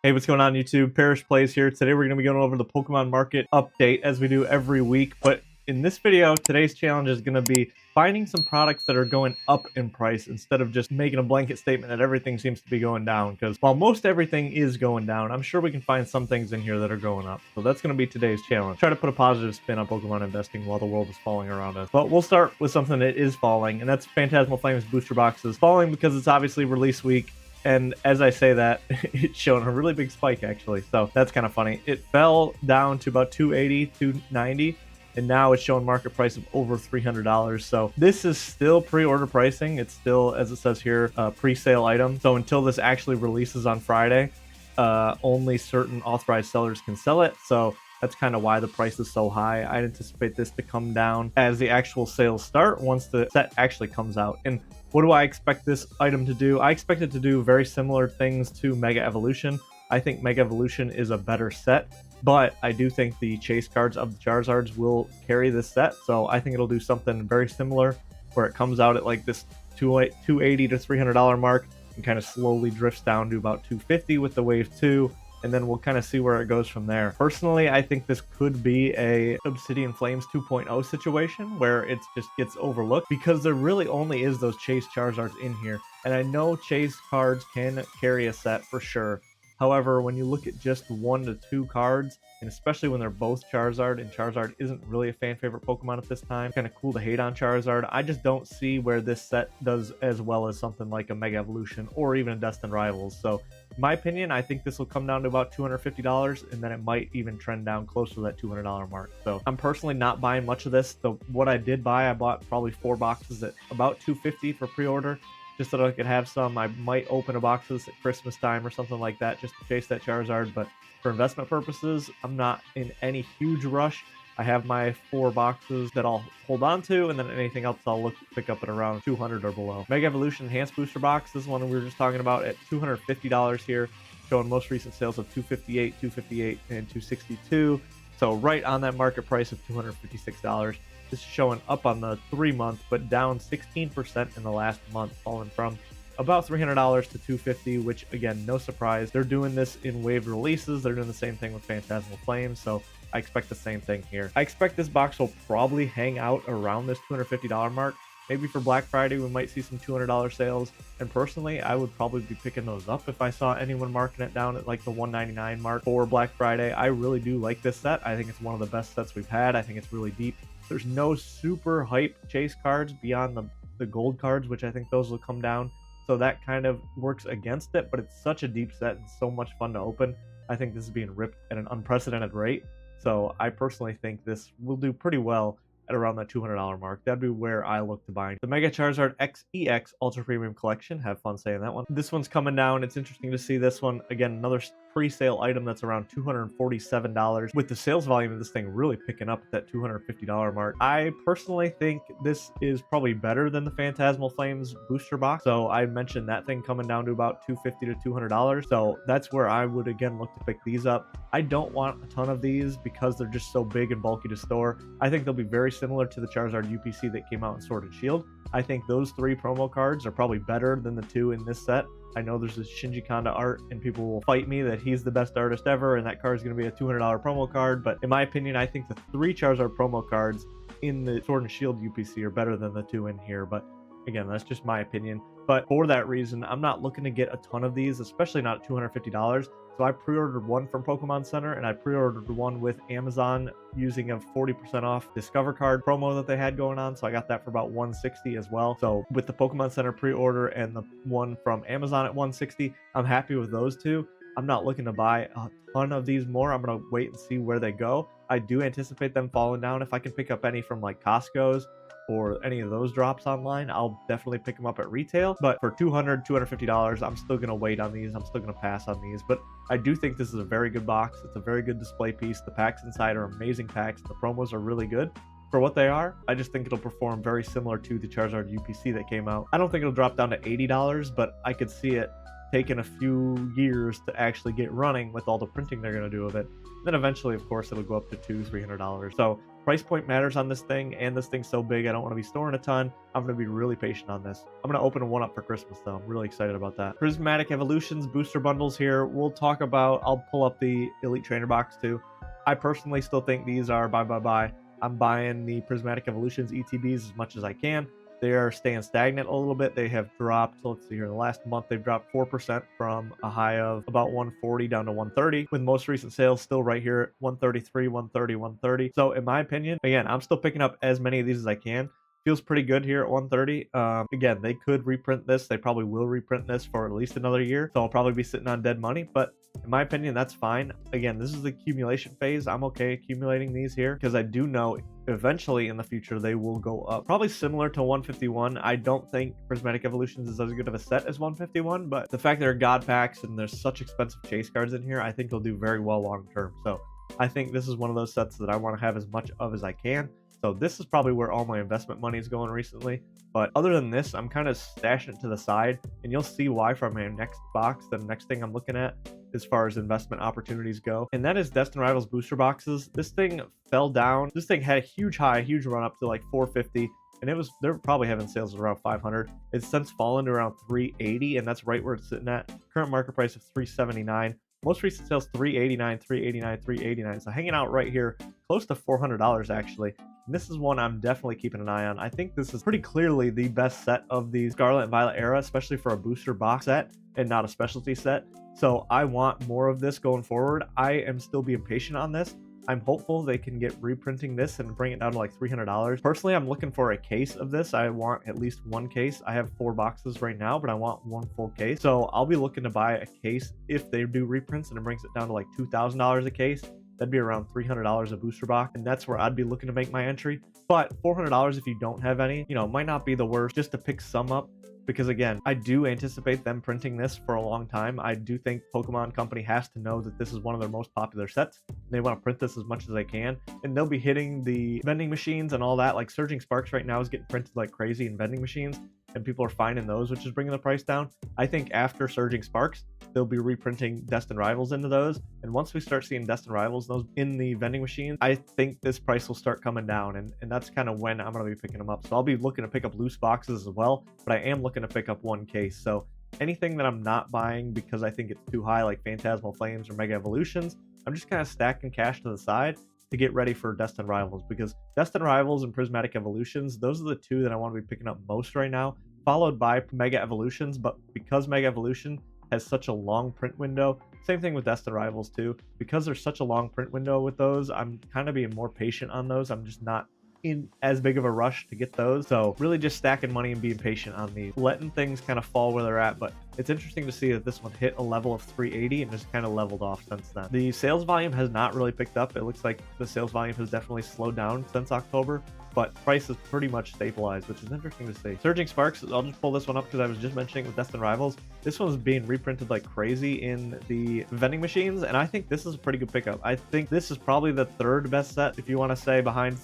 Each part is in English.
Hey, what's going on YouTube? Parrish Plays here. Today we're going to be going over the Pokemon Market update as we do every week. But in this video, today's challenge is going to be finding some products that are going up in price instead of just making a blanket statement that everything seems to be going down. Because while most everything is going down, I'm sure we can find some things in here that are going up. So that's going to be today's challenge. Try to put a positive spin on Pokemon investing while the world is falling around us. But we'll start with something that is falling, and that's Phantasmal Flames booster boxes. Falling because it's obviously release week. And as I say that, it's showing a really big spike, actually. So that's kind of funny. It fell down to about 280, 290, and now it's showing market price of over $300. So this is still pre-order pricing. It's still, as it says here, a pre-sale item. So until this actually releases on Friday, only certain authorized sellers can sell it. So that's kind of why the price is so high. I anticipate this to come down as the actual sales start once the set actually comes out. And what do I expect this item to do? I expect it to do very similar things to Mega Evolution. I think Mega Evolution is a better set, but I do think the chase cards of the Charizards will carry this set. So I think it'll do something very similar where it comes out at like this $280 to $300 mark and kind of slowly drifts down to about $250 with the Wave 2. And then we'll kind of see where it goes from there. Personally, I think this could be a Obsidian Flames 2.0 situation where it just gets overlooked because there really only is those Chase Charizards in here. And I know Chase cards can carry a set for sure. However, when you look at just 1 to 2 cards, and especially when they're both Charizard, and Charizard isn't really a fan favorite Pokemon at this time, kind of cool to hate on Charizard, I just don't see where this set does as well as something like a Mega Evolution or even a Destined Rivals. So in my opinion, I think this will come down to about $250, and then it might even trend down closer to that $200 mark. So I'm personally not buying much of this. What I did buy, I bought probably 4 boxes at about $250 for pre-order, just so that I could have some. I might open a box at Christmas time or something like that just to chase that Charizard, but for investment purposes, I'm not in any huge rush. I have my 4 boxes that I'll hold on to, and then anything else I'll look to pick up at around 200 or below. Mega Evolution Enhanced Booster Box, this one we were just talking about at $250 here, showing most recent sales of $258, $258, and $262. So right on that market price of $256. This is showing up on the 3-month, but down 16% in the last month, falling from about $300 to $250, which again, no surprise. They're doing this in waived releases. They're doing the same thing with Phantasmal Flames, so I expect the same thing here. I expect this box will probably hang out around this $250 mark. Maybe for Black Friday, we might see some $200 sales. And personally, I would probably be picking those up if I saw anyone marking it down at like the $199 mark for Black Friday. I really do like this set. I think it's one of the best sets we've had. I think it's really deep. There's no super hype chase cards beyond the gold cards, which I think those will come down. So that kind of works against it, but it's such a deep set and so much fun to open. I think this is being ripped at an unprecedented rate. So I personally think this will do pretty well at around that $200 mark. That'd be where I look to buy. The Mega Charizard XEX Ultra Premium Collection. Have fun saying that one. This one's coming down. It's interesting to see this one. Again, another pre-sale item that's around $247, with the sales volume of this thing really picking up at that $250 mark. I personally think this is probably better than the Phantasmal Flames booster box. So I mentioned that thing coming down to about $250 to $200. So that's where I would again look to pick these up. I don't want a ton of these because they're just so big and bulky to store. I think they'll be very similar to the Charizard UPC that came out in Sword and Shield. I think those 3 promo cards are probably better than the 2 in this set. I know there's this Shinji Kanda art, and people will fight me that he's the best artist ever, and that card is going to be a $200 promo card. But in my opinion, I think the 3 Charizard promo cards in the Sword and Shield UPC are better than the 2 in here. But again, that's just my opinion. But for that reason, I'm not looking to get a ton of these, especially not at $250. So I pre-ordered one from Pokemon Center, and I pre-ordered one with Amazon using a 40% off Discover card promo that they had going on. So I got that for about $160 as well. So with the Pokemon Center pre-order and the one from Amazon at $160, I'm happy with those 2. I'm not looking to buy a ton of these more. I'm going to wait and see where they go. I do anticipate them falling down. If I can pick up any from like Costco's or any of those drops online, I'll definitely pick them up at retail. But for $200, $250, I'm still going to wait on these. I'm still going to pass on these. But I do think this is a very good box. It's a very good display piece. The packs inside are amazing packs. The promos are really good for what they are. I just think it'll perform very similar to the Charizard UPC that came out. I don't think it'll drop down to $80, but I could see it taken a few years to actually get running with all the printing they're going to do of it. And then eventually, of course, it'll go up to $200-300. So price point matters on this thing, and this thing's so big I don't want to be storing a ton. I'm going to be really patient on this. I'm going to open one up for Christmas though. I'm really excited about that. Prismatic Evolutions booster bundles here. We'll talk about, I'll pull up the Elite Trainer box too. I personally still think these are buy. I'm buying the Prismatic Evolutions ETBs as much as I can. They are staying stagnant a little bit. They have dropped, let's see here, in the last month, they've dropped 4% from a high of about 140 down to 130, with most recent sales still right here at 133, 130, 130. So in my opinion, again, I'm still picking up as many of these as I can. Feels pretty good here at 130. Again, they could reprint this. They probably will reprint this for at least another year. So I'll probably be sitting on dead money, but in my opinion, that's fine. Again, this is the accumulation phase. I'm okay accumulating these here because I do know eventually in the future they will go up. Probably similar to 151. I don't think Prismatic Evolutions is as good of a set as 151, but the fact there are god packs and there's such expensive chase cards in here, I think they'll do very well long term. So I think this is one of those sets that I want to have as much of as I can. So this is probably where all my investment money is going recently. But other than this, I'm kind of stashing it to the side, and you'll see why from my next box. The next thing I'm looking at as far as investment opportunities go, and that is Destined Rivals booster boxes. This thing fell down. This thing had a huge high, huge run up to like 450, and it was, they're probably having sales around 500. It's since fallen to around 380, and that's right where it's sitting at. Current market price of 379. Most recent sales 389, 389, 389. So hanging out right here, close to $400 actually. And this is one I'm definitely keeping an eye on. I think this is pretty clearly the best set of the Scarlet and Violet era, especially for a booster box set and not a specialty set. So I want more of this going forward. I am still being patient on this. I'm hopeful they can get reprinting this and bring it down to like $300. Personally, I'm looking for a case of this. I want at least one case. I have 4 boxes right now, but I want one full case. So I'll be looking to buy a case if they do reprints and it brings it down to like $2,000 a case. That'd be around $300 a booster box, and that's where I'd be looking to make my entry. But $400 if you don't have any, you know, might not be the worst just to pick some up. Because again, I do anticipate them printing this for a long time. I do think Pokemon Company has to know that this is one of their most popular sets. They want to print this as much as they can, and they'll be hitting the vending machines and all that. Like Surging Sparks right now is getting printed like crazy in vending machines, and people are finding those, which is bringing the price down. I think after Surging Sparks, they'll be reprinting Destined Rivals into those, and once we start seeing Destined Rivals those in the vending machines, I think this price will start coming down, and that's kind of when I'm going to be picking them up. So I'll be looking to pick up loose boxes as well, but I am looking to pick up one case. So anything that I'm not buying because I think it's too high, like Phantasmal Flames or Mega Evolutions, I'm just kind of stacking cash to the side to get ready for Destined Rivals, because Destined Rivals and Prismatic Evolutions, those are the two that I want to be picking up most right now, followed by Mega Evolutions. But because Mega Evolution has such a long print window, same thing with Destined Rivals too, because there's such a long print window with those, I'm kind of being more patient on those. I'm just not in as big of a rush to get those. So really just stacking money and being patient on these, letting things kind of fall where they're at. But it's interesting to see that this one hit a level of 380 and just kind of leveled off since then. The sales volume has not really picked up. It looks like the sales volume has definitely slowed down since October, but price is pretty much stabilized, which is interesting to see. Surging Sparks, I'll just pull this one up because I was just mentioning with Destined Rivals. This one's being reprinted like crazy in the vending machines, and I think this is a pretty good pickup. I think this is probably the 3rd best set, if you want to say, behind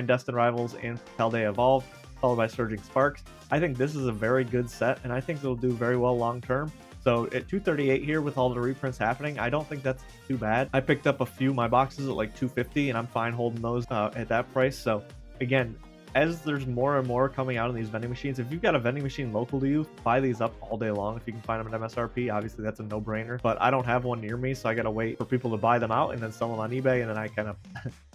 Destined Rivals and Paldea Evolved, followed by Surging Sparks. I think this is a very good set, and I think it'll do very well long term. So at 238 here with all the reprints happening, I don't think that's too bad. I picked up a few of my boxes at like 250, and I'm fine holding those at that price. So again, as there's more and more coming out in these vending machines, if you've got a vending machine local to you, buy these up all day long if you can find them at MSRP. Obviously that's a no-brainer, but I don't have one near me, so I gotta wait for people to buy them out and then sell them on eBay, and then I kind of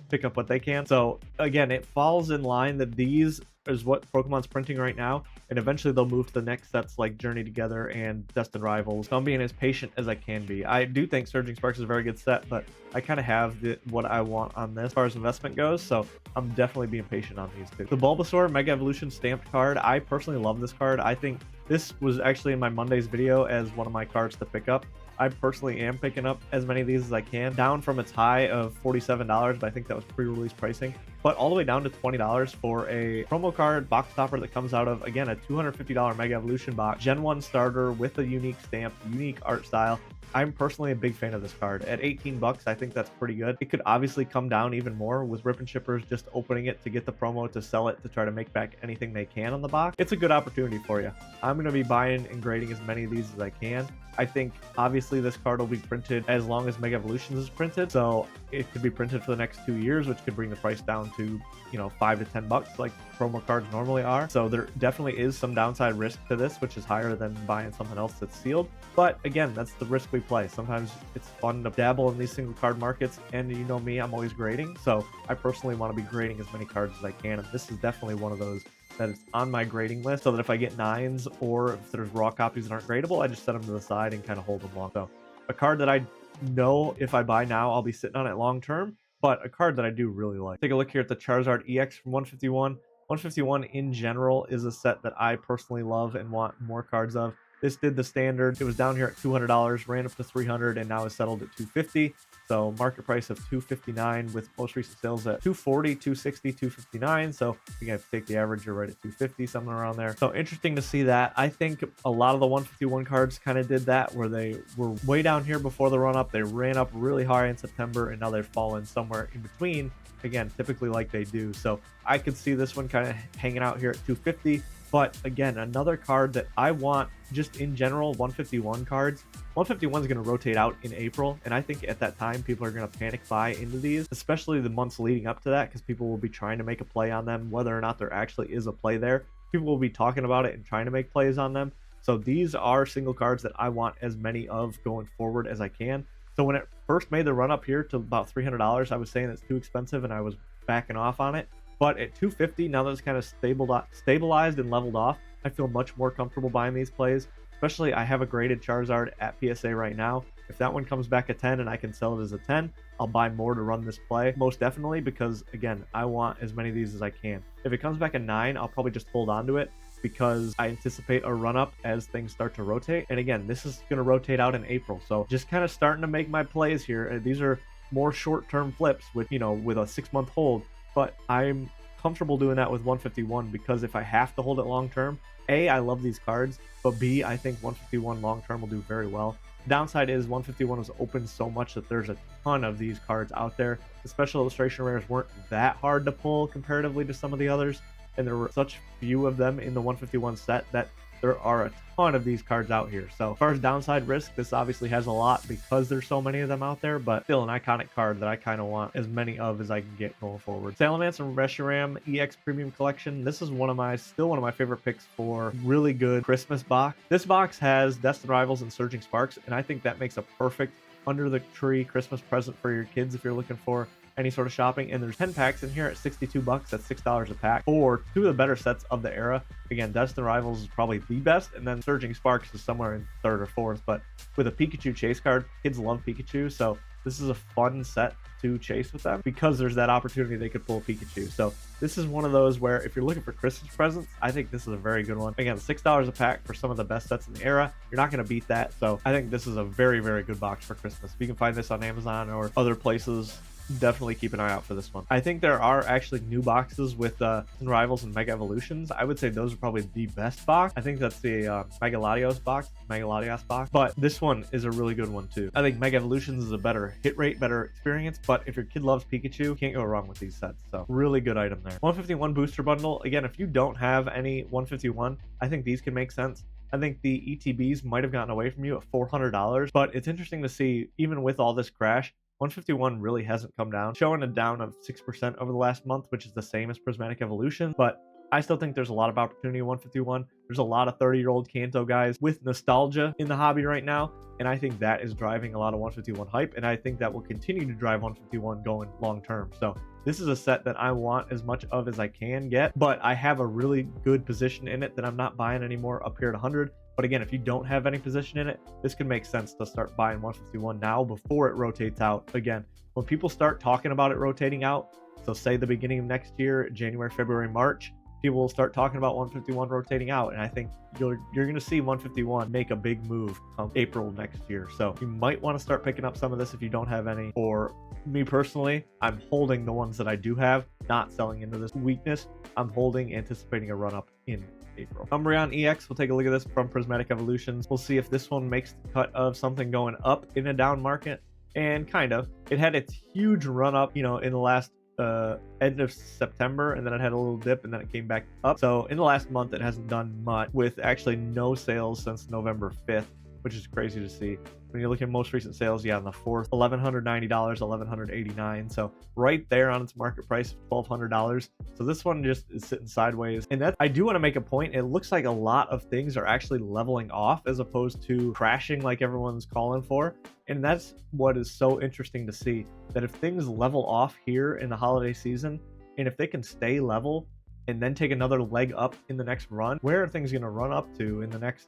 pick up what they can. So again, it falls in line that these is what Pokemon's printing right now, and eventually they'll move to the next sets like Journey Together and Destined Rivals. So I'm being as patient as I can be. I do think Surging Sparks is a very good set, but I kind of have what I want on this as far as investment goes, so I'm definitely being patient on these two. The Bulbasaur Mega Evolution stamped card, I personally love this card. I think this was actually in my Monday's video as one of my cards to pick up. I personally am picking up as many of these as I can, down from its high of $47, but I think that was pre-release pricing, but all the way down to $20 for a promo card box topper that comes out of, again, a $250 Mega Evolution box, Gen 1 starter with a unique stamp, unique art style. I'm personally a big fan of this card. At 18 bucks, I think that's pretty good. It could obviously come down even more with Rip and Shippers just opening it to get the promo to sell it to try to make back anything they can on the box. It's a good opportunity for you. I'm going to be buying and grading as many of these as I can. I think obviously this card will be printed as long as Mega Evolutions is printed, so it could be printed for the next 2 years, which could bring the price down to, you know, $5 to $10 like promo cards normally are. So there definitely is some downside risk to this, which is higher than buying something else that's sealed. But again, that's the risk we play. Sometimes it's fun to dabble in these single card markets, and you know me, I'm always grading, so I personally want to be grading as many cards as I can, and this is definitely one of those that is on my grading list, so that if I get 9s or if there's raw copies that aren't gradable, I just set them to the side and kind of hold them long. So a card that I know if I buy now, I'll be sitting on it long term, but a card that I do really like. Take a look here at the Charizard EX from 151. 151 in general is a set that I personally love and want more cards of. This did the standard. It was down here at $200, ran up to $300, and now is settled at $250. So market price of $259 with most recent sales at $240, $260, $259. So again, if you take the average, you're right at $250, something around there. So interesting to see that. I think a lot of the 151 cards kind of did that, where they were way down here before the run up. They ran up really high in September, and now they've fallen somewhere in between. Again, typically like they do. So I could see this one kind of hanging out here at $250. But again, another card that I want just in general, 151 cards. 151 is going to rotate out in April, and I think at that time people are going to panic buy into these, especially the months leading up to that, because people will be trying to make a play on them, whether or not there actually is a play there. People will be talking about it and trying to make plays on them. So these are single cards that I want as many of going forward as I can. So when it first made the run up here to about $300, I was saying it's too expensive and I was backing off on it. But at $250, now that it's kind of stabilized and leveled off, I feel much more comfortable buying these plays. Especially, I have a graded Charizard at PSA right now. If that one comes back at 10 and I can sell it as a 10, I'll buy more to run this play, most definitely, because again, I want as many of these as I can. If it comes back at 9, I'll probably just hold on to it, because I anticipate a run up as things start to rotate. And again, this is going to rotate out in April, so just kind of starting to make my plays here. These are more short-term flips with, you know, with a 6-month hold. But I'm comfortable doing that with 151, because if I have to hold it long term, A, I love these cards, but B, I think 151 long term will do very well. The downside is 151 was open so much that there's a ton of these cards out there. The special illustration rares weren't that hard to pull comparatively to some of the others, and there were such few of them in the 151 set that there are a ton of these cards out here. So as far as downside risk, this obviously has a lot because there's so many of them out there, but still an iconic card that I kind of want as many of as I can get going forward. Salamence and Reshiram EX Premium Collection. This is still one of my favorite picks for really good Christmas box. This box has Destined Rivals and Surging Sparks, and I think that makes a perfect under the tree Christmas present for your kids if you're looking for any sort of shopping. And there's 10 packs in here at $62. That's $6 a pack for two of the better sets of the era. Again, Destined Rivals is probably the best, and then Surging Sparks is somewhere in third or fourth. But with a Pikachu chase card, kids love Pikachu, so this is a fun set to chase with them, because there's that opportunity they could pull Pikachu. So this is one of those where if you're looking for Christmas presents, I think this is a very good one. Again, $6 a pack for some of the best sets in the era. You're not going to beat that. So I think this is a very, very good box for Christmas. If you can find this on Amazon or other places, definitely keep an eye out for this one. I think there are actually new boxes with Rivals and Mega Evolutions. I would say those are probably the best box. I think that's the Mega Latios box, but this one is a really good one too. I think Mega Evolutions is a better hit rate, better experience, but if your kid loves Pikachu, you can't go wrong with these sets. So really good item there. 151 booster bundle. Again, if you don't have any 151, I think these can make sense. I think the ETBs might have gotten away from you at $400, but it's interesting to see, even with all this crash, 151 really hasn't come down, showing a down of 6% over the last month, which is the same as Prismatic Evolution, but I still think there's a lot of opportunity in 151. There's a lot of 30-year-old Kanto guys with nostalgia in the hobby right now, and I think that is driving a lot of 151 hype, and I think that will continue to drive 151 going long term. So this is a set that I want as much of as I can get, but I have a really good position in it that I'm not buying anymore up here at 100. But again, if you don't have any position in it, this can make sense to start buying 151 now before it rotates out. Again, when people start talking about it rotating out, so say the beginning of next year, January, February, March, people will start talking about 151 rotating out, and I think you're going to see 151 make a big move come April next year. So you might want to start picking up some of this if you don't have any. Or me personally, I'm holding the ones that I do have, not selling into this weakness. I'm holding, anticipating a run up in April. Umbreon EX, we'll take a look at this from Prismatic Evolutions. We'll see if this one makes the cut of something going up in a down market, and kind of. It had its huge run up, you know, in the last end of September, and then it had a little dip, and then it came back up. So in the last month, it hasn't done much, with actually no sales since November 5th. which is crazy to see. When you look at most recent sales, yeah, on the 4th, $1,190, $1,189. So right there on its market price of $1,200. So this one just is sitting sideways. And that, I do want to make a point. It looks like a lot of things are actually leveling off as opposed to crashing like everyone's calling for. And that's what is so interesting to see, that if things level off here in the holiday season, and if they can stay level and then take another leg up in the next run, where are things going to run up to in the next,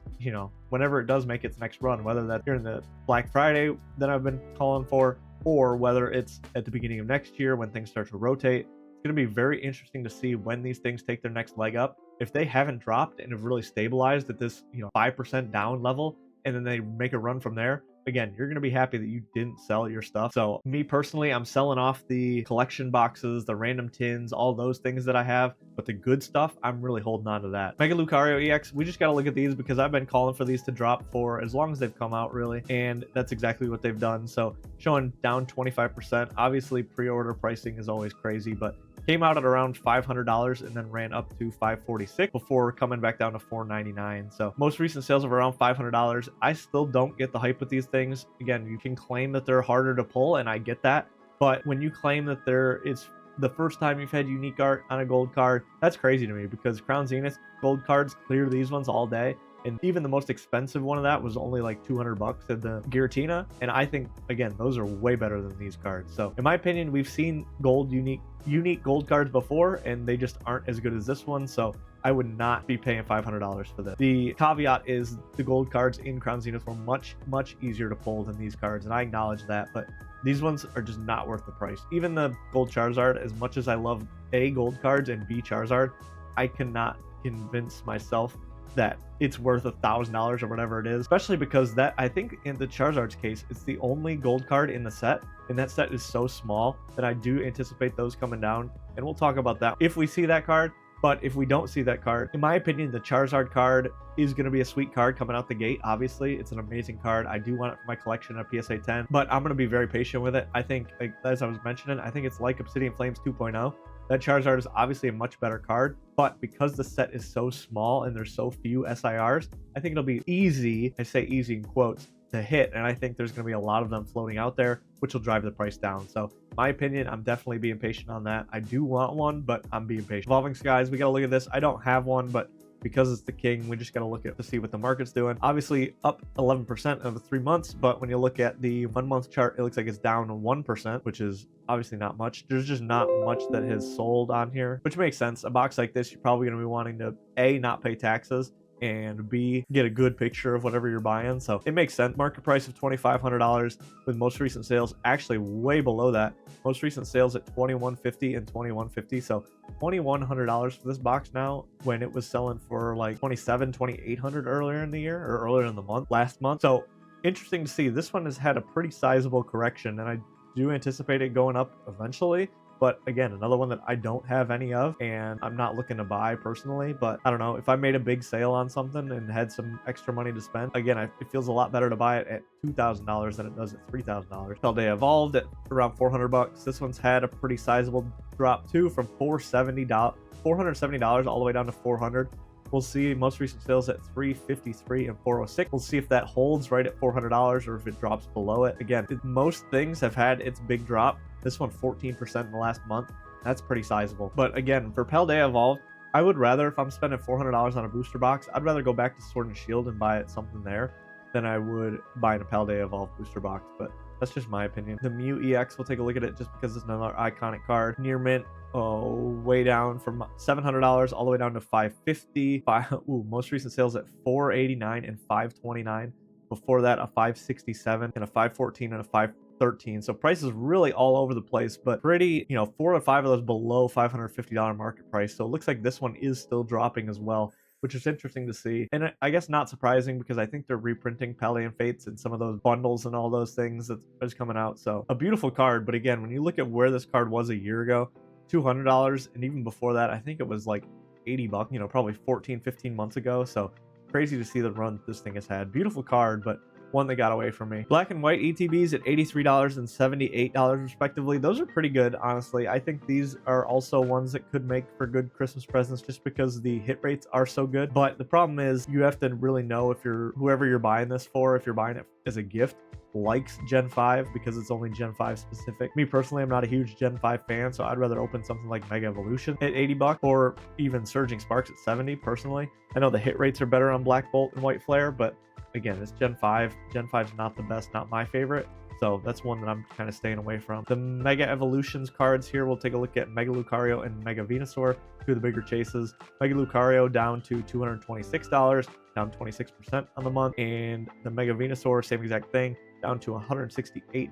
whenever it does make its next run, whether that's here in the Black Friday that I've been calling for, or whether it's at the beginning of next year when things start to rotate. It's going to be very interesting to see when these things take their next leg up. If they haven't dropped and have really stabilized at this 5% down level, and then they make a run from there, again, you're going to be happy that you didn't sell your stuff. So me personally, I'm selling off the collection boxes, the random tins, all those things that I have, but the good stuff, I'm really holding on to that. Mega Lucario EX, we just got to look at these because I've been calling for these to drop for as long as they've come out, really, and that's exactly what they've done. So showing down 25%. Obviously pre-order pricing is always crazy, but came out at around $500 and then ran up to $546 before coming back down to $499. So most recent sales of around $500. I still don't get the hype with these things. Again, you can claim that they're harder to pull, and I get that, but when you claim that it's the first time you've had unique art on a gold card, that's crazy to me, because Crown Zenith gold cards clear these ones all day. And even the most expensive one of that was only like 200 bucks at the Giratina. And I think, again, those are way better than these cards. So in my opinion, we've seen gold unique gold cards before, and they just aren't as good as this one. So I would not be paying $500 for this. The caveat is the gold cards in Crown Zenith were much, much easier to pull than these cards. And I acknowledge that, but these ones are just not worth the price. Even the gold Charizard, as much as I love A, gold cards, and B, Charizard, I cannot convince myself that it's worth $1,000 or whatever it is, especially because that, I think in the Charizard's case, it's the only gold card in the set, and that set is so small that I do anticipate those coming down, and we'll talk about that if we see that card. But if we don't see that card, in my opinion, the Charizard card is going to be a sweet card coming out the gate. Obviously, it's an amazing card. I do want it for my collection of PSA 10, but I'm going to be very patient with it. I think, like, as I was mentioning, I think it's like Obsidian Flames 2.0. That Charizard is obviously a much better card, but because the set is so small and there's so few SIRs, I think it'll be easy, I say easy in quotes, to hit, and I think there's going to be a lot of them floating out there, which will drive the price down. So my opinion, I'm definitely being patient on that. I do want one, but I'm being patient. Evolving Skies, we got to look at this. I don't have one, but because it's the king, we just got to look at to see what the market's doing. Obviously up 11% over 3 months, but when you look at the 1 month chart, it looks like it's down 1%, which is obviously not much. There's just not much that has sold on here, which makes sense. A box like this, you're probably going to be wanting to A, not pay taxes, and B, get a good picture of whatever you're buying. So it makes sense. Market price of $2,500 with most recent sales actually way below that. Most recent sales at $2,150 and $2,150. So $2,100 for this box now, when it was selling for like $2,700, $2,800 earlier in the year, or earlier in the month, last month. So interesting to see. This one has had a pretty sizable correction, and I do anticipate it going up eventually. But again, another one that I don't have any of, and I'm not looking to buy personally. But I don't know, if I made a big sale on something and had some extra money to spend, again, it feels a lot better to buy it at $2,000 than it does at $3,000. Paldea Evolved at around 400 bucks. This one's had a pretty sizable drop too, from $470 all the way down to $400. We'll see most recent sales at $353 and $406. We'll see if that holds right at $400 or if it drops below it. Again, most things have had its big drop. This one 14% in the last month. That's pretty sizable. But again, for Paldea Evolved, I would rather, if I'm spending $400 on a booster box, I'd rather go back to Sword and Shield and buy it something there than I would buy a Paldea Evolved booster box. But that's just my opinion. The Mew EX, we'll take a look at it just because it's another iconic card. Near mint, way down from $700 all the way down to $550. Most recent sales at $489 and $529. Before that, a $567 and a $514 and a $513. So prices really all over the place, but pretty, 4 or 5 of those below $550 market price. So it looks like this one is still dropping as well, which is interesting to see. And I guess not surprising, because I think they're reprinting Paldean Fates and some of those bundles and all those things that's coming out. So a beautiful card. But again, when you look at where this card was a year ago, $200, and even before that, I think it was like 80 bucks, probably 14, 15 months ago. So crazy to see the run this thing has had. Beautiful card, but one that got away from me. Black and white ETBs at $83 and $78 respectively. Those are pretty good, honestly. I think these are also ones that could make for good Christmas presents just because the hit rates are so good. But the problem is you have to really know if whoever you're buying this for, if you're buying it as a gift, likes Gen 5 because it's only Gen 5 specific. Me personally, I'm not a huge Gen 5 fan, so I'd rather open something like Mega Evolution at 80 bucks or even Surging Sparks at 70 personally. I know the hit rates are better on Black Bolt and White Flare, but again, it's Gen 5. Gen 5's not the best, not my favorite. So that's one that I'm kind of staying away from. The Mega Evolutions cards here, we'll take a look at Mega Lucario and Mega Venusaur, two of the bigger chases. Mega Lucario down to $226, down 26% on the month. And the Mega Venusaur, same exact thing, down to $168,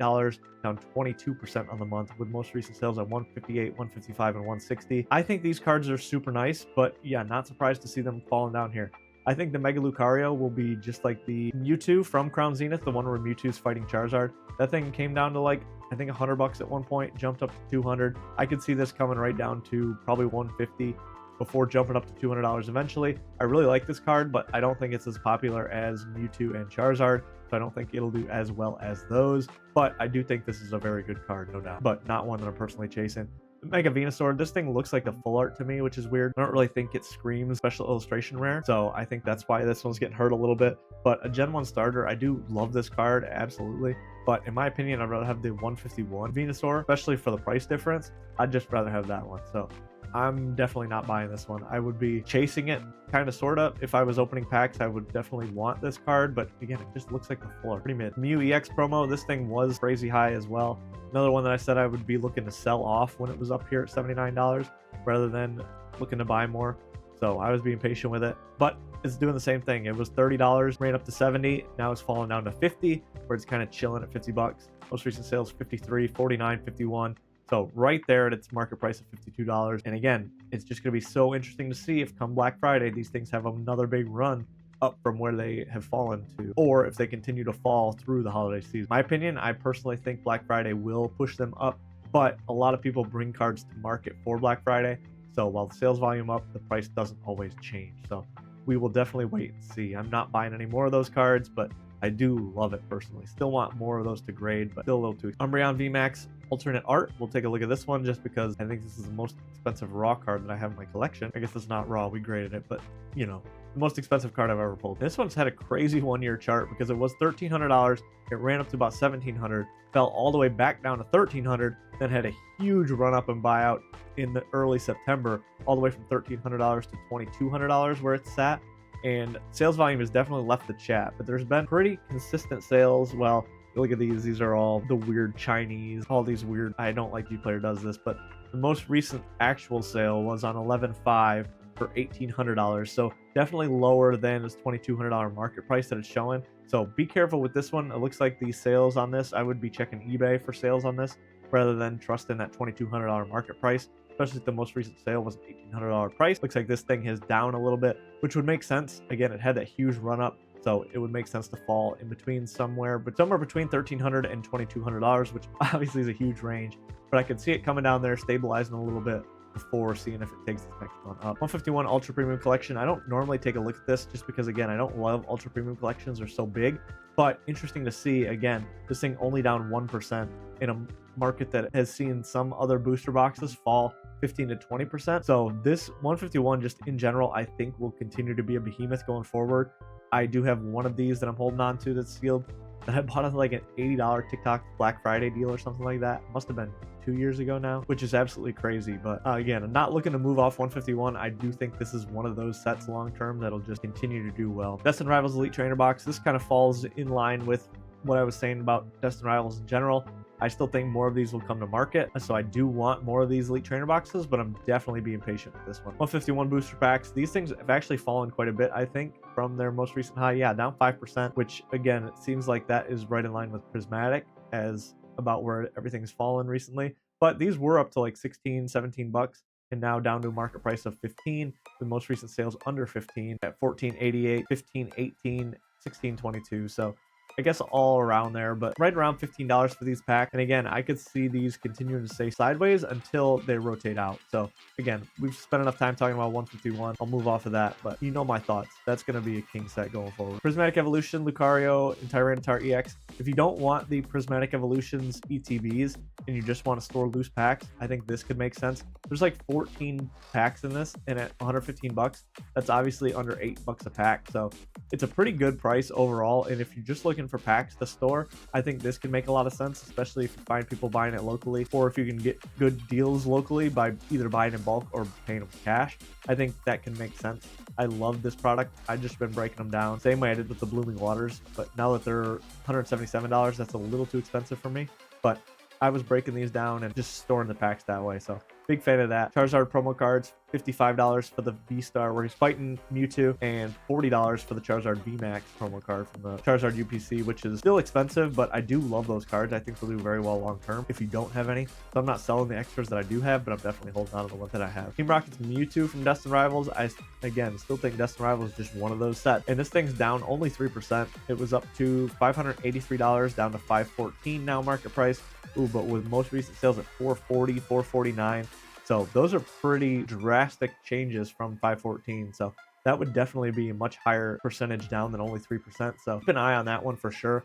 down 22% on the month, with most recent sales at $158, $155, and $160. I think these cards are super nice, but yeah, not surprised to see them falling down here. I think the Mega Lucario will be just like the Mewtwo from Crown Zenith, the one where Mewtwo's fighting Charizard. That thing came down to like, I think $100 at one point, jumped up to $200. I could see this coming right down to probably $150 before jumping up to $200 eventually. I really like this card, but I don't think it's as popular as Mewtwo and Charizard, so I don't think it'll do as well as those. But I do think this is a very good card, no doubt, but not one that I'm personally chasing. Mega Venusaur, this thing looks like the full art to me, which is weird. I don't really think it screams special illustration rare, so I think that's why this one's getting hurt a little bit. But a Gen 1 starter, I do love this card, absolutely. But in my opinion, I'd rather have the 151 Venusaur, especially for the price difference. I'd just rather have that one. So I'm definitely not buying this one. I would be chasing it, kind of, sort of. If I was opening packs, I would definitely want this card, but again, it just looks like the full art. Pretty mid. Mew EX promo, this thing was crazy high as well. Another one that I said I would be looking to sell off when it was up here at $79 rather than looking to buy more. So I was being patient with it, but it's doing the same thing. It was $30, ran up to 70. Now it's fallen down to 50, where it's kind of chilling at 50 bucks. Most recent sales 53, 49, 51. So right there at its market price of $52. And again, it's just going to be so interesting to see if come Black Friday, these things have another big run up from where they have fallen to, or if they continue to fall through the holiday season. My opinion, I personally think Black Friday will push them up, but a lot of people bring cards to market for Black Friday. So while the sales volume up, the price doesn't always change. So we will definitely wait and see. I'm not buying any more of those cards, but I do love it personally. Still want more of those to grade, but still a little too. Umbreon VMAX alternate art. We'll take a look at this one just because I think this is the most expensive raw card that I have in my collection. I guess it's not raw, we graded it, but you know, the most expensive card I've ever pulled. This one's had a crazy one-year chart because it was $1,300. It ran up to about $1,700, fell all the way back down to $1,300, then had a huge run up and buyout in the early September, all the way from $1,300 to $2,200 where it's sat. And sales volume has definitely left the chat, but there's been pretty consistent sales. Well, look at these are all the weird Chinese, all these weird, I don't like Gplayer does this, but the most recent actual sale was on 11/5 for $1,800. So definitely lower than its $2,200 market price that it's showing. So be careful with this one. It looks like the sales on this, I would be checking eBay for sales on this rather than trusting that $2,200 market price, especially if the most recent sale was an $1,800 price. Looks like this thing is down a little bit, which would make sense. Again, it had that huge run up, so it would make sense to fall in between somewhere, but somewhere between $1,300 and $2,200, which obviously is a huge range. But I could see it coming down there, stabilizing a little bit before seeing if it takes this next one up. 151 Ultra Premium Collection. I don't normally take a look at this just because, again, I don't love Ultra Premium Collections. They're so big, but interesting to see. Again, this thing only down 1% in a market that has seen some other booster boxes fall 15 to 20%. So this 151 just in general, I think will continue to be a behemoth going forward. I do have one of these that I'm holding on to that's sealed that I bought at like an $80 TikTok Black Friday deal or something like that. Must have been 2 years ago now, which is absolutely crazy. But again, I'm not looking to move off 151. I do think this is one of those sets long term that'll just continue to do well. Destined Rivals Elite Trainer Box. This kind of falls in line with what I was saying about Destined Rivals in general. I still think more of these will come to market, so I do want more of these Elite Trainer boxes, but I'm definitely being patient with this one. 151 booster packs. These things have actually fallen quite a bit, I think, from their most recent high. Yeah, down 5%, which again, it seems like that is right in line with Prismatic as about where everything's fallen recently. But these were up to like 16, 17 bucks and now down to a market price of 15. The most recent sales under 15 at 14.88, 15.18, 16.22. So I guess all around there, but right around $15 for these packs. And again, I could see these continuing to stay sideways until they rotate out. So again, we've spent enough time talking about 151. I'll move off of that, but you know my thoughts. That's going to be a king set going forward. Prismatic Evolution, Lucario, and Tyranitar EX. If you don't want the Prismatic Evolutions ETBs and you just want to store loose packs, I think this could make sense. There's like 14 packs in this, and at 115 bucks, that's obviously under $8 a pack. So it's a pretty good price overall. And if you're just looking for packs to store, I think this can make a lot of sense, especially if you find people buying it locally, or if you can get good deals locally by either buying in bulk or paying them cash. I think that can make sense. I love this product. I've just been breaking them down same way I did with the Blooming Waters, but now that they're $177, that's a little too expensive for me. But I was breaking these down and just storing the packs that way. So big fan of that. Charizard promo cards, $55 for the V-Star where he's fighting Mewtwo, and $40 for the Charizard VMAX promo card from the Charizard UPC, which is still expensive, but I do love those cards. I think they'll do very well long term if you don't have any. So I'm not selling the extras that I do have, but I'm definitely holding on to the ones that I have. Team Rocket's Mewtwo from Destined Rivals. I, again, still think Destined Rivals is just one of those sets. And this thing's down only 3%. It was up to $583, down to $514 now market price. Ooh, but with most recent sales at $440, $449. So those are pretty drastic changes from 514. So that would definitely be a much higher percentage down than only 3%. So keep an eye on that one for sure.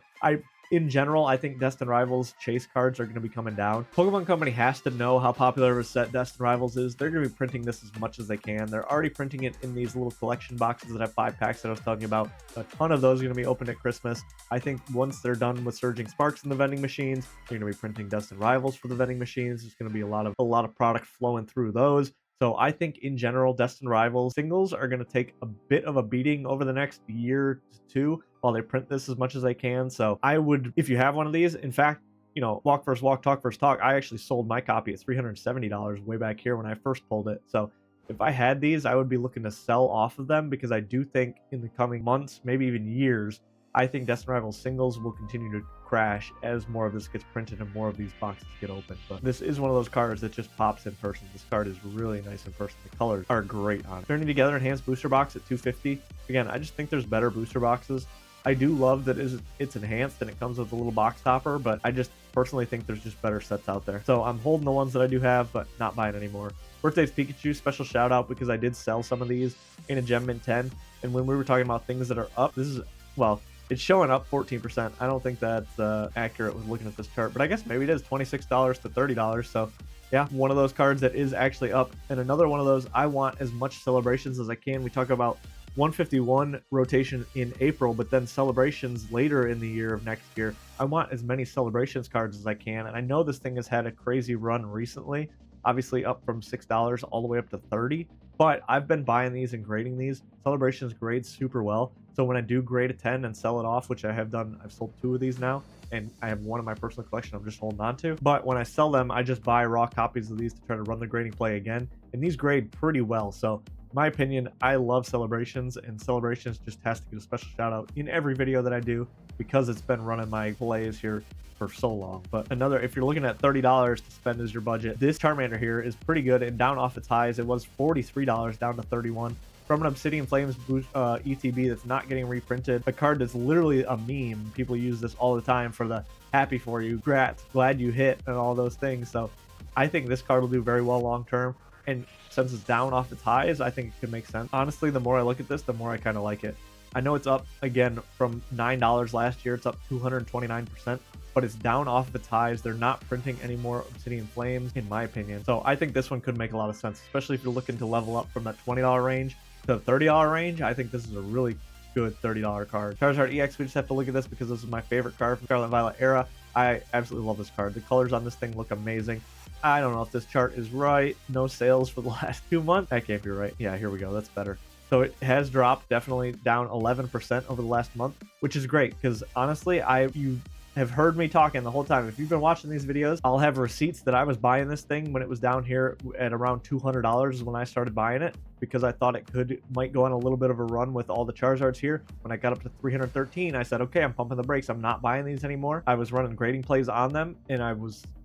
In general, I think Destined Rivals chase cards are going to be coming down. Pokemon Company has to know how popular of a set Destined Rivals is. They're going to be printing this as much as they can. They're already printing it in these little collection boxes that have 5 packs that I was talking about. A ton of those are going to be opened at Christmas. I think once they're done with Surging Sparks in the vending machines, they're going to be printing Destined Rivals for the vending machines. There's going to be a lot of product flowing through those. So I think in general, Destined Rivals singles are going to take a bit of a beating over the next year to two while they print this as much as they can. So I would, if you have one of these, in fact, you know, walk first walk, talk first talk, I actually sold my copy at $370 way back here when I first pulled it. So if I had these, I would be looking to sell off of them, because I do think in the coming months, maybe even years, I think Destined Rivals singles will continue to crash as more of this gets printed and more of these boxes get opened. But this is one of those cards that just pops in person. This card is really nice in person. The colors are great on it. Turning Together Enhanced Booster Box at $250. Again, I just think there's better booster boxes. I do love that it's enhanced and it comes with a little box topper, but I just personally think there's just better sets out there. So I'm holding the ones that I do have, but not buying anymore. Birthday's Pikachu, special shout out because I did sell some of these in a Gem Mint 10. And when we were talking about things that are up, this is, well, it's showing up 14%. I don't think that's accurate with looking at this chart, but I guess maybe it is $26 to $30. So yeah, one of those cards that is actually up. And another one of those, I want as much celebrations as I can. We talk about 151 rotation in April, but then celebrations later in the year of next year. I want as many celebrations cards as I can. And I know this thing has had a crazy run recently, obviously up from $6 all the way up to $30. But I've been buying these and grading these. Celebrations grade super well. So when I do grade a 10 and sell it off, which I have done, I've sold 2 of these now, and I have one in my personal collection I'm just holding on to. But when I sell them, I just buy raw copies of these to try to run the grading play again. And these grade pretty well. So in my opinion, I love Celebrations, and Celebrations just has to get a special shout out in every video that I do because it's been running my plays here for so long. But another, if you're looking at $30 to spend as your budget, this Charmander here is pretty good and down off its highs. It was $43 down to $31 from an Obsidian Flames boost, ETB that's not getting reprinted, a card that's literally a meme. People use this all the time for the happy for you, grats, glad you hit, and all those things. So I think this card will do very well long term, and since it's down off its highs, I think it could make sense. Honestly, the more I look at this, the more I kind of like it. I know it's up again from $9 last year. It's up 229%, but it's down off of its highs. They're not printing any more Obsidian Flames, in my opinion. So I think this one could make a lot of sense, especially if you're looking to level up from that $20 range to the $30 range. I think this is a really good $30 card. Charizard EX, we just have to look at this because this is my favorite card from Scarlet Violet era. I absolutely love this card. The colors on this thing look amazing. I don't know if this chart is right. No sales for the last 2 months. That can't be right. Yeah, here we go. That's better. So it has dropped, definitely down 11% over the last month, which is great because honestly, you have heard me talking the whole time. If you've been watching these videos, I'll have receipts that I was buying this thing when it was down here at around $200 is when I started buying it, because I thought it might go on a little bit of a run with all the Charizards here. When I got up to 313, I said, okay, I'm pumping the brakes. I'm not buying these anymore. I was running grading plays on them, and I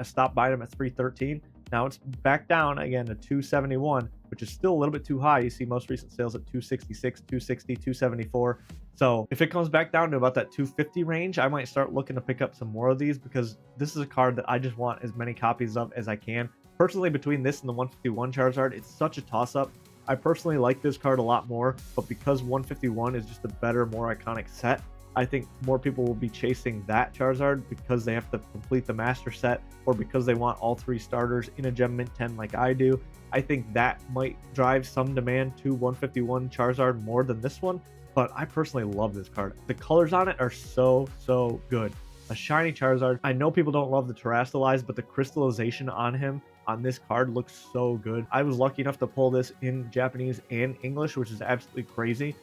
stopped buying them at 313. Now it's back down again to 271, which is still a little bit too high. You see most recent sales at 266, 260, 274. So if it comes back down to about that 250 range, I might start looking to pick up some more of these, because this is a card that I just want as many copies of as I can. Personally, between this and the 151 Charizard, it's such a toss-up. I personally like this card a lot more, but because 151 is just a better, more iconic set, I think more people will be chasing that Charizard because they have to complete the master set, or because they want all 3 starters in a Gem Mint 10 like I do. I think that might drive some demand to 151 Charizard more than this one, but I personally love this card. The colors on it are so good. A shiny Charizard. I know people don't love the Terastallized, but the crystallization on him on this card looks so good. I was lucky enough to pull this in Japanese and English, which is absolutely crazy.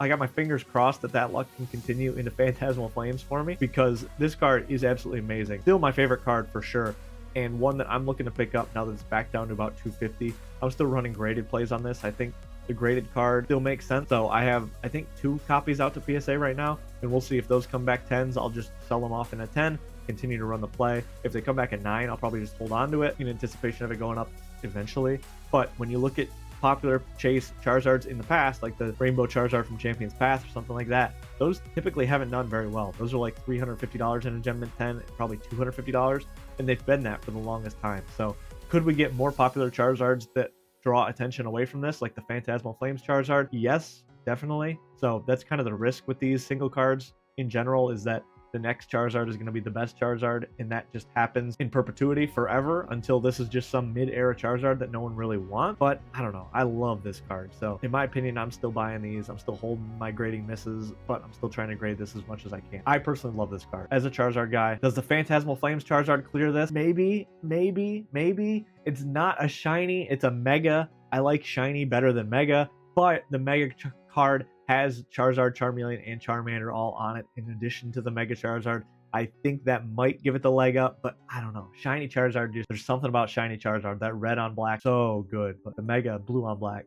I got my fingers crossed that luck can continue into Phantasmal Flames for me, because this card is absolutely amazing. Still my favorite card for sure, and one that I'm looking to pick up now that it's back down to about 250. I'm still running graded plays on this. I think the graded card still makes sense. So I have, I think, 2 copies out to PSA right now, and we'll see if those come back 10s. I'll just sell them off in a 10, continue to run the play. If they come back at 9, I'll probably just hold on to it in anticipation of it going up eventually. But when you look at popular chase Charizards in the past, like the Rainbow Charizard from Champion's Path or something like that, those typically haven't done very well. Those are like $350 in a Gem Mint 10, probably $250, and they've been that for the longest time. So could we get more popular Charizards that draw attention away from this, like the Phantasmal Flames Charizard? Yes, definitely. So that's kind of the risk with these single cards in general, is that the next Charizard is going to be the best Charizard, and that just happens in perpetuity forever until this is just some mid-era Charizard that no one really wants. But I don't know, I love this card. So in my opinion, I'm still buying these. I'm still holding my grading misses, but I'm still trying to grade this as much as I can. I personally love this card as a Charizard guy. Does the Phantasmal Flames Charizard clear this? Maybe. It's not a shiny, it's a mega. I like shiny better than mega, but the mega card has Charizard, Charmeleon, and Charmander all on it in addition to the Mega Charizard. I think that might give it the leg up, but I don't know. Shiny Charizard, there's something about shiny Charizard. That red on black, so good. But the Mega blue on black,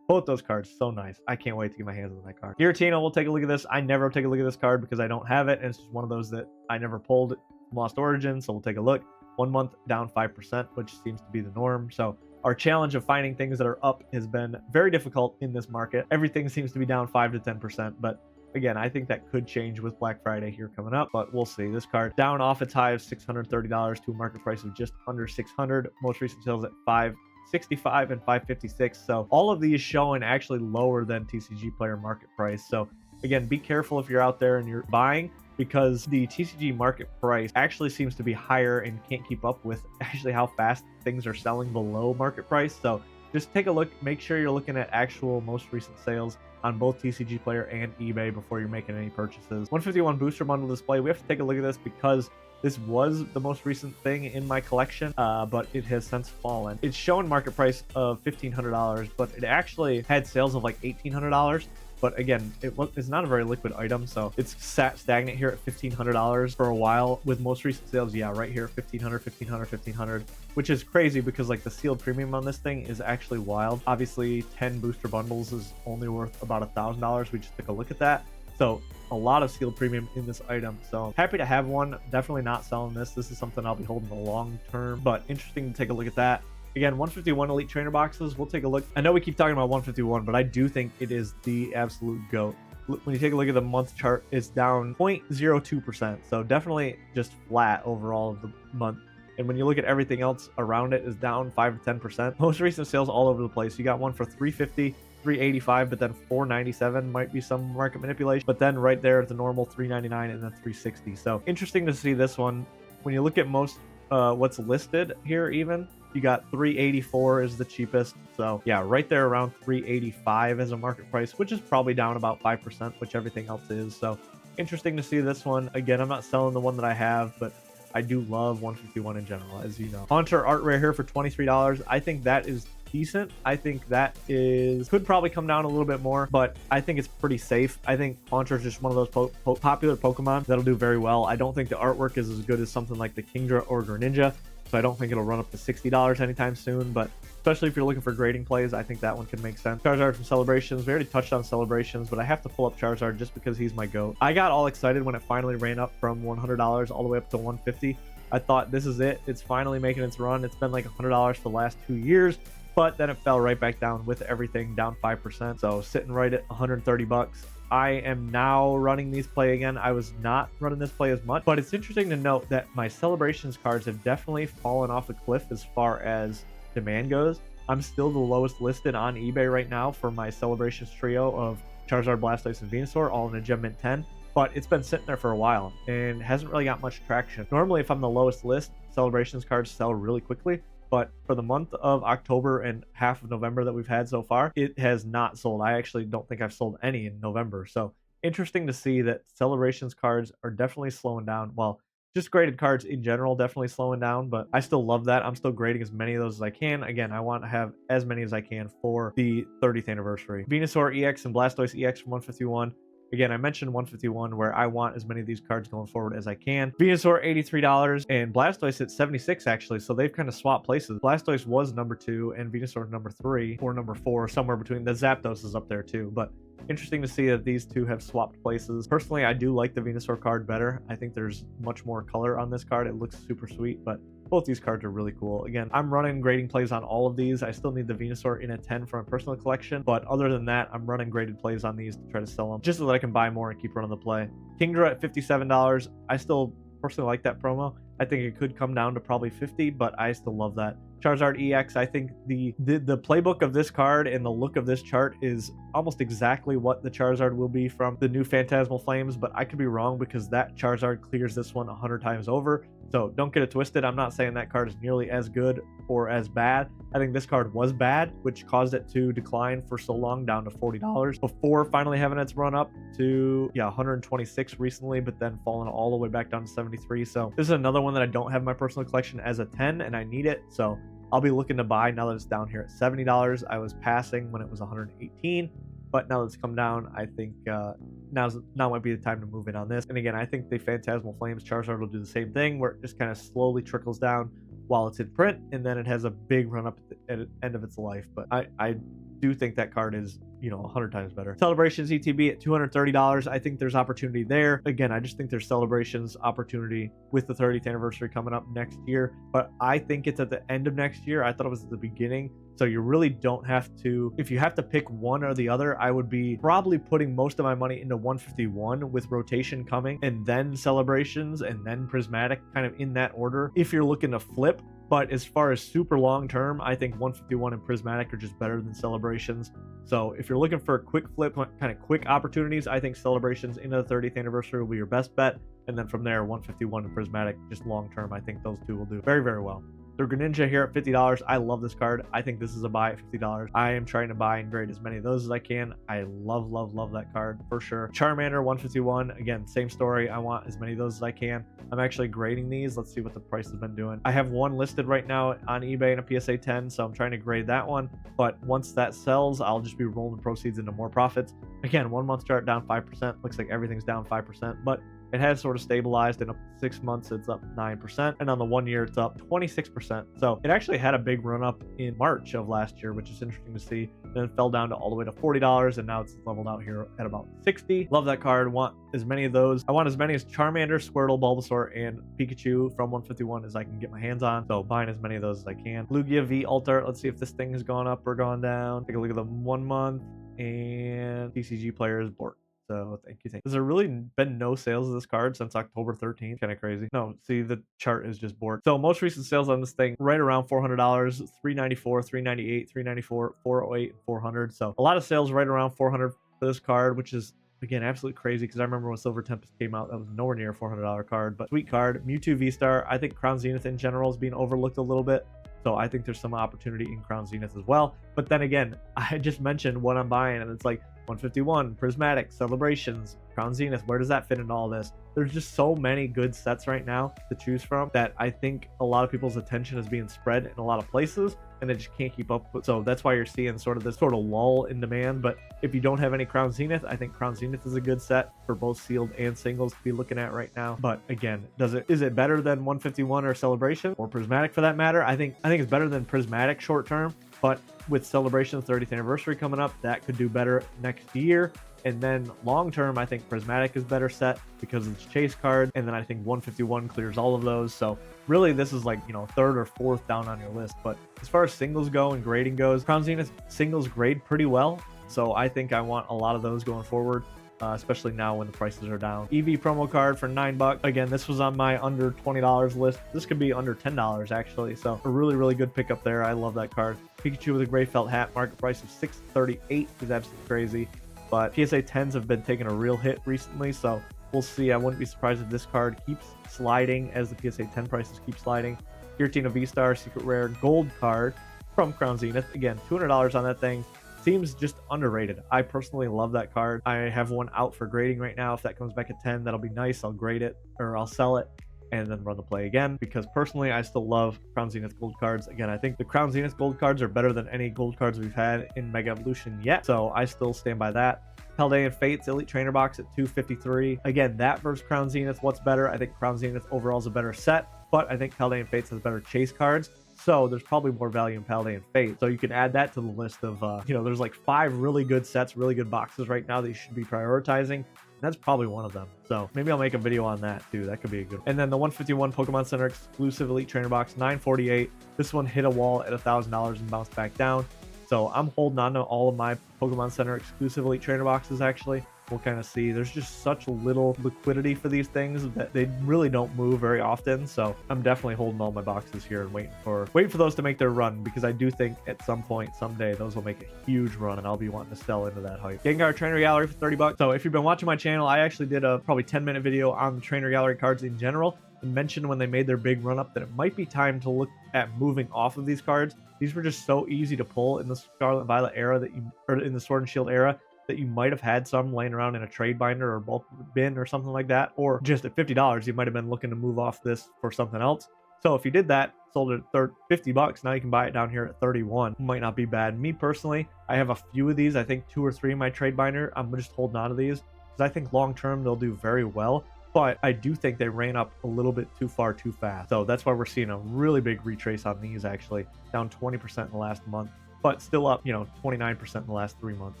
both those cards, so nice. I can't wait to get my hands on that card. Giratina, we'll take a look at this. I never take a look at this card because I don't have it, and it's just one of those that I never pulled from Lost Origin, so we'll take a look. 1 month down 5%, which seems to be the norm. So our challenge of finding things that are up has been very difficult in this market. Everything seems to be down 5 to 10%, but again, I think that could change with Black Friday here coming up, but we'll see. This card down off its high of $630 to a market price of just under $600. Most recent sales at $565 and $556. So all of these showing actually lower than TCG player market price. So again, be careful if you're out there and you're buying, because the TCG market price actually seems to be higher and can't keep up with actually how fast things are selling below market price. So just take a look, make sure you're looking at actual most recent sales on both TCG Player and eBay before you're making any purchases. 151 booster bundle display, we have to take a look at this because this was the most recent thing in my collection, but it has since fallen. It's showing market price of $1,500, but it actually had sales of like $1,800. But again, it's not a very liquid item, so it's sat stagnant here at $1,500 for a while. With most recent sales, yeah, right here, $1,500, $1,500, $1,500, which is crazy because like the sealed premium on this thing is actually wild. Obviously, 10 booster bundles is only worth about $1,000. We just took a look at that. So a lot of sealed premium in this item. So happy to have one. Definitely not selling this. This is something I'll be holding the long term, but interesting to take a look at that. Again, 151 Elite Trainer boxes, we'll take a look. I know we keep talking about 151, but I do think it is the absolute GOAT. When you take a look at the month chart, it's down 0.02%. So definitely just flat overall of the month. And when you look at everything else around it, is down 5 to 10%. Most recent sales all over the place. You got one for $350, $385, but then $497 might be some market manipulation. But then right there at the normal $399 and then $360. So interesting to see this one. When you look at most what's listed here, even you got $384 is the cheapest. So yeah, right there around $385 as a market price, which is probably down about 5%, which everything else is. So interesting to see this one. Again, I'm not selling the one that I have, but I do love 151 in general, as you know. Haunter art rare here for $23. I think that is decent. I think that could probably come down a little bit more, but I think it's pretty safe. I think Haunter is just one of those popular Pokemon that'll do very well. I don't think the artwork is as good as something like the Kingdra or Greninja, so I don't think it'll run up to $60 anytime soon, but especially if you're looking for grading plays, I think that one can make sense. Charizard from Celebrations. We already touched on Celebrations, but I have to pull up Charizard just because he's my GOAT. I got all excited when it finally ran up from $100 all the way up to $150. I thought this is it. It's finally making its run. It's been like $100 for the last 2 years, but then it fell right back down with everything down 5%. So sitting right at 130 bucks. I am now running these play again. I was not running this play as much, but it's interesting to note that my Celebrations cards have definitely fallen off a cliff as far as demand goes. I'm still the lowest listed on eBay right now for my Celebrations trio of Charizard, Blastoise, and Venusaur, all in a Gem Mint 10, but it's been sitting there for a while and hasn't really got much traction. Normally, if I'm the lowest list, Celebrations cards sell really quickly, but for the month of October and half of November that we've had so far, it has not sold. I actually don't think I've sold any in November. So interesting to see that Celebrations cards are definitely slowing down. Well, just graded cards in general definitely slowing down, but I still love that. I'm still grading as many of those as I can. Again, I want to have as many as I can for the 30th anniversary. Venusaur EX and Blastoise EX from 151. Again, I mentioned 151 where I want as many of these cards going forward as I can. Venusaur $83 and Blastoise at 76 actually, so they've kind of swapped places. Blastoise was number 2 and Venusaur number 3 or number 4, somewhere between. The Zapdos is up there too, but interesting to see that these two have swapped places. Personally, I do like the Venusaur card better. I think there's much more color on this card. It looks super sweet, but both these cards are really cool. Again, I'm running grading plays on all of these. I still need the Venusaur in a 10 for my personal collection, but other than that, I'm running graded plays on these to try to sell them, just so that I can buy more and keep running the play. Kingdra at $57. I still personally like that promo. I think it could come down to probably 50, but I still love that. Charizard EX, I think the playbook of this card and the look of this chart is almost exactly what the Charizard will be from the new Phantasmal Flames, but I could be wrong because that Charizard clears this one 100 times over. So don't get it twisted. I'm not saying that card is nearly as good or as bad. I think this card was bad, which caused it to decline for so long down to $40 before finally having its run up to 126 recently, but then falling all the way back down to 73. So this is another one that I don't have in my personal collection as a 10 and I need it. So I'll be looking to buy now that it's down here at $70. I was passing when it was 118, but now that it's come down, I think now might be the time to move in on this. And again, I think the Phantasmal Flames Charizard will do the same thing, where it just kind of slowly trickles down while it's in print, and then it has a big run up at the end of its life. But I do think that card is 100 times better. Celebrations ETB at $230. I think there's opportunity there. Again, I just think there's Celebrations opportunity with the 30th anniversary coming up next year, but I think it's at the end of next year. I thought it was at the beginning. So you really don't have to, if you have to pick one or the other, I would be probably putting most of my money into 151 with rotation coming and then Celebrations and then Prismatic, kind of in that order if you're looking to flip. But as far as super long term, I think 151 and Prismatic are just better than Celebrations. So if you're looking for a quick flip, kind of quick opportunities, I think Celebrations into the 30th anniversary will be your best bet. And then from there, 151 and Prismatic, just long term, I think those two will do very, very well. The Greninja here at $50. I love this card. I think this is a buy at $50. I am trying to buy and grade as many of those as I can. I love, love, love that card for sure. Charmander 151. Again, same story. I want as many of those as I can. I'm actually grading these. Let's see what the price has been doing. I have one listed right now on eBay in a PSA 10, so I'm trying to grade that one. But once that sells, I'll just be rolling proceeds into more profits. Again, 1 month chart down 5%. Looks like everything's down 5%, but it has sort of stabilized. In 6 months, it's up 9%. And on the 1 year, it's up 26%. So it actually had a big run up in March of last year, which is interesting to see. Then it fell down to all the way to $40. And now it's leveled out here at about $60. Love that card. Want as many of those. I want as many as Charmander, Squirtle, Bulbasaur, and Pikachu from 151 as I can get my hands on. So buying as many of those as I can. Lugia V Altar. Let's see if this thing has gone up or gone down. Take a look at the 1 month. And TCG players board. So thank you. There's really been no sales of this card since October 13th. Kind of crazy. No, see, the chart is just bored. So most recent sales on this thing right around $400, $394, $398, $394, $408, $400. So a lot of sales right around $400 for this card, which is again absolutely crazy because I remember when Silver Tempest came out, that was nowhere near a $400 card. But sweet card. Mewtwo V-Star. I think Crown Zenith in general is being overlooked a little bit. So I think there's some opportunity in Crown Zenith as well. But then again, I just mentioned what I'm buying, and it's like 151, Prismatic, Celebrations, Crown Zenith. Where does that fit in all this? There's just so many good sets right now to choose from that I think a lot of people's attention is being spread in a lot of places, and they just can't keep up with. So that's why you're seeing sort of this sort of lull in demand. But if you don't have any Crown Zenith, I think Crown Zenith is a good set for both sealed and singles to be looking at right now. But again, is it better than 151 or Celebration or Prismatic for that matter? I think it's better than Prismatic short term. But with Celebration 30th anniversary coming up, that could do better next year. And then long term, I think Prismatic is better set because it's chase card. And then I think 151 clears all of those. So really, this is like, you know, third or fourth down on your list. But as far as singles go and grading goes, Crown Zenith singles grade pretty well. So I think I want a lot of those going forward. Especially now when the prices are down. EV promo card for $9. Again, this was on my under $20 list. This could be under $10 actually. So a really, really good pickup there. I love that card. Pikachu with a gray felt hat, market price of $638 is absolutely crazy. But PSA 10s have been taking a real hit recently, so we'll see. I wouldn't be surprised if this card keeps sliding as the PSA 10 prices keep sliding. Giratina V-Star Secret Rare Gold card from Crown Zenith. Again, $200 on that thing. Seems just underrated. I personally love that card. I have one out for grading right now. If that comes back at 10, that'll be nice. I'll grade it, or I'll sell it and then run the play again, because personally I still love Crown Zenith gold cards. Again, I think the Crown Zenith gold cards are better than any gold cards we've had in Mega Evolution yet, so I still stand by that. Paldean Fates Elite Trainer Box at $253. Again, that versus Crown Zenith, what's better? I think Crown Zenith overall is a better set, but I think Paldean Fates has better chase cards. So there's probably more value in Paldean Fate. So you can add that to the list of, you know, there's like 5 really good sets, really good boxes right now that you should be prioritizing. And that's probably one of them. So maybe I'll make a video on that too. That could be a good one. And then the 151 Pokemon Center exclusive Elite Trainer Box, $948. This one hit a wall at $1,000 and bounced back down. So I'm holding on to all of my Pokemon Center exclusive Elite Trainer Boxes actually. We'll kind of see. There's just such little liquidity for these things that they really don't move very often. So I'm definitely holding all my boxes here and waiting for those to make their run, because I do think at some point, someday, those will make a huge run and I'll be wanting to sell into that hype. Gengar Trainer Gallery for $30. So if you've been watching my channel, I actually did a probably 10-minute video on the Trainer Gallery cards in general and mentioned when they made their big run up that it might be time to look at moving off of these cards. These were just so easy to pull in the Scarlet Violet era or in the Sword and Shield era, that you might have had some laying around in a trade binder or bulk bin or something like that, or just at $50 you might have been looking to move off this for something else. So if you did that, sold it at $50, now you can buy it down here at 31. Might not be bad. Me personally, I have a few of these. I think 2 or 3 in my trade binder. I'm just holding on to these because I think long term they'll do very well, but I do think they ran up a little bit too far too fast. So that's why we're seeing a really big retrace on these, actually down 20% in the last month, but still up, you know, 29% in the last 3 months.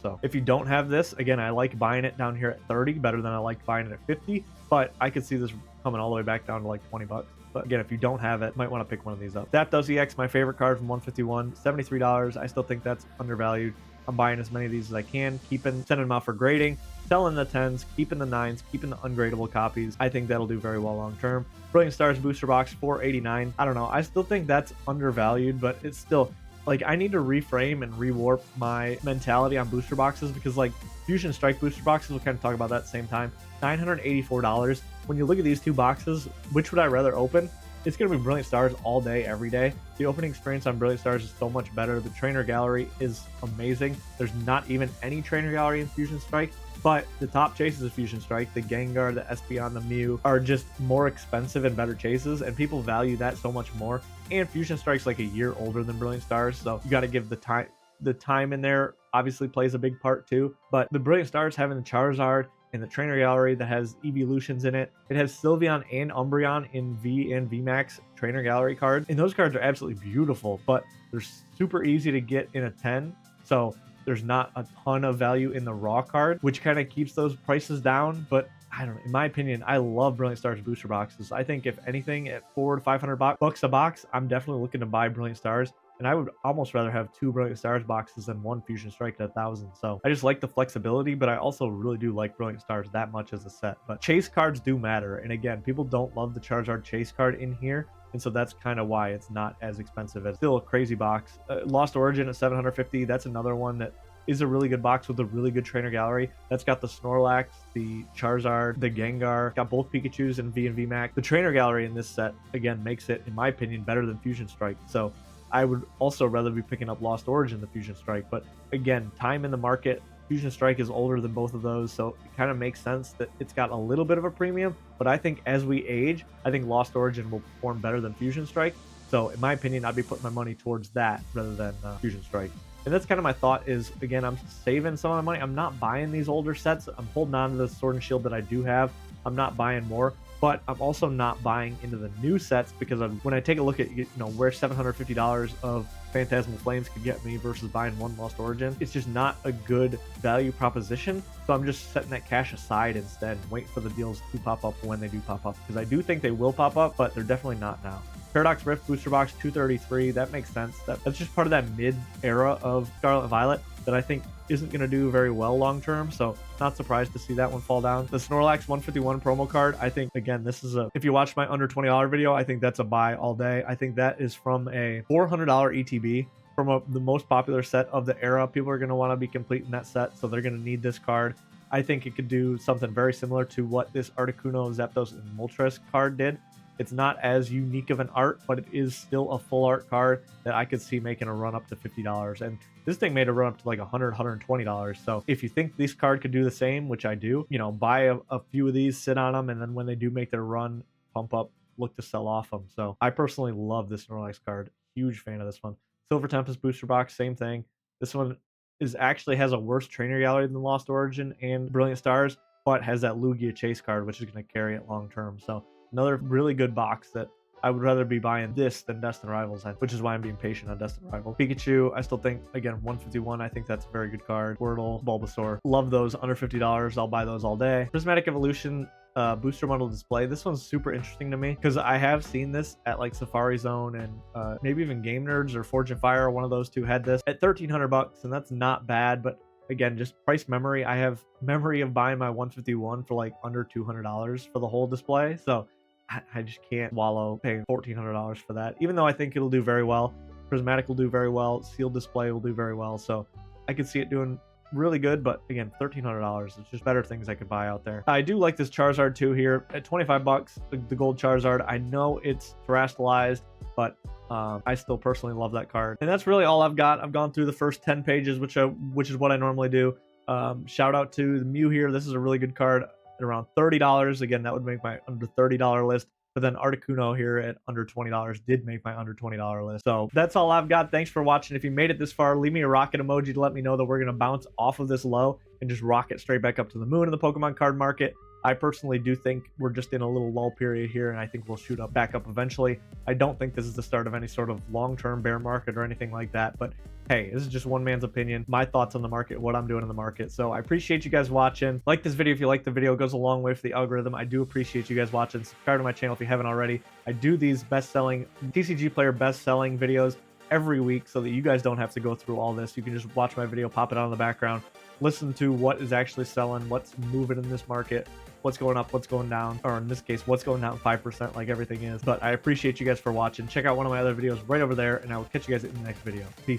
So if you don't have this, again, I like buying it down here at 30 better than I like buying it at 50, but I could see this coming all the way back down to like $20. But again, if you don't have it, might want to pick one of these up. Zapdos EX, my favorite card from 151, $73. I still think that's undervalued. I'm buying as many of these as I can, sending them out for grading, selling the 10s, keeping the 9s, keeping the ungradable copies. I think that'll do very well long term. Brilliant Stars booster box, $489. I don't know. I still think that's undervalued, but it's still, like, I need to reframe and rewarp my mentality on booster boxes, because like Fusion Strike booster boxes, we'll kind of talk about that at the same time, $984. When you look at these two boxes, which would I rather open? It's going to be Brilliant Stars all day, every day. The opening experience on Brilliant Stars is so much better. The Trainer Gallery is amazing. There's not even any Trainer Gallery in Fusion Strike, but the top chases of Fusion Strike, the Gengar, the Espeon, the Mew, are just more expensive and better chases, and people value that so much more. And Fusion Strike's like a year older than Brilliant Stars, so you got to give the time. The time in there obviously plays a big part too, but the Brilliant Stars having the Charizard in the Trainer Gallery that has evolutions in it. It has Sylveon and Umbreon in V and VMAX Trainer Gallery cards. And those cards are absolutely beautiful, but they're super easy to get in a 10. So there's not a ton of value in the raw card, which kind of keeps those prices down. But I don't know, in my opinion, I love Brilliant Stars booster boxes. I think if anything, at $400 to $500 a box, I'm definitely looking to buy Brilliant Stars. And I would almost rather have 2 Brilliant Stars boxes than 1 Fusion Strike at 1,000. So I just like the flexibility, but I also really do like Brilliant Stars that much as a set. But chase cards do matter. And again, people don't love the Charizard chase card in here. And so that's kind of why it's not as expensive. It's still a crazy box. Lost Origin at $750. That's another one that is a really good box with a really good Trainer Gallery. That's got the Snorlax, the Charizard, the Gengar, got both Pikachus and V and VMAX. The Trainer Gallery in this set, again, makes it, in my opinion, better than Fusion Strike. So I would also rather be picking up Lost Origin than Fusion Strike. But again, time in the market, Fusion Strike is older than both of those, so it kind of makes sense that it's got a little bit of a premium. But I think as we age, I think Lost Origin will perform better than Fusion Strike. So in my opinion, I'd be putting my money towards that rather than Fusion Strike. And that's kind of my thought is, again, I'm saving some of my money. I'm not buying these older sets. I'm holding on to the Sword and Shield that I do have. I'm not buying more. but I'm also not buying into the new sets because when I take a look at where $750 of Phantasmal Flames could get me versus buying one Lost Origin, it's just not a good value proposition. So I'm just setting that cash aside instead and wait for the deals to pop up when they do pop up, because I do think they will pop up, but they're definitely not now. Paradox Rift booster box 233, that makes sense. That's just part of that mid era of Scarlet and Violet that I think isn't going to do very well long term, so not surprised to see that one fall down. The Snorlax 151 promo card, I think, again, this is if you watch my under $20 video, I think that's a buy all day. I think that is from a $400 ETB from the most popular set of the era. People are going to want to be completing that set, so they're going to need this card. I think it could do something very similar to what this Articuno, Zapdos, and Moltres card did. It's not as unique of an art, but it is still a full art card that I could see making a run up to $50. And this thing made a run up to like $100, $120. So if you think this card could do the same, which I do, buy a few of these, sit on them, and then when they do make their run, pump up, look to sell off them. So I personally love this Snorlax card. Huge fan of this one. Silver Tempest booster box, same thing. This one actually has a worse trainer gallery than Lost Origin and Brilliant Stars, but has that Lugia Chase card, which is going to carry it long term. So another really good box that I would rather be buying this than Destined Rivals, which is why I'm being patient on Destined Rivals. Pikachu, I still think, again, 151, I think that's a very good card. Squirtle, Bulbasaur, love those. Under $50, I'll buy those all day. Prismatic Evolution booster bundle display. This one's super interesting to me because I have seen this at like Safari Zone and maybe even Game Nerds or Forge and Fire, one of those two had this at $1,300, and that's not bad, but again, just price memory. I have memory of buying my 151 for like under $200 for the whole display, so I just can't wallow paying $1,400 for that, even though I think it'll do very well. Prismatic will do very well. Sealed display will do very well. So I could see it doing really good, but again, $1,300. It's just better things I could buy out there. I do like this Charizard too here at $25, the gold Charizard. I know it's terastallized, but I still personally love that card. And that's really all I've got. I've gone through the first 10 pages, which is what I normally do. Shout out to the Mew here. This is a really good card. Around $30. Again, that would make my under $30 list. But then Articuno here at under $20 did make my under $20 list. So that's all I've got. Thanks for watching. If you made it this far, leave me a rocket emoji to let me know that we're going to bounce off of this low and just rocket straight back up to the moon in the Pokemon card market. I personally do think we're just in a little lull period here, and I think we'll shoot up back up eventually. I don't think this is the start of any sort of long-term bear market or anything like that, but hey, this is just one man's opinion, my thoughts on the market, what I'm doing in the market. So I appreciate you guys watching. Like this video if you like the video. It goes a long way for the algorithm. I do appreciate you guys watching. Subscribe to my channel if you haven't already. I do these best-selling TCG player best-selling videos every week so that you guys don't have to go through all this. You can just watch my video, pop it on in the background, listen to what is actually selling, what's moving in this market, what's going up, what's going down, or in this case, what's going down 5% like everything is. But I appreciate you guys for watching. Check out one of my other videos right over there, and I will catch you guys in the next video. Peace.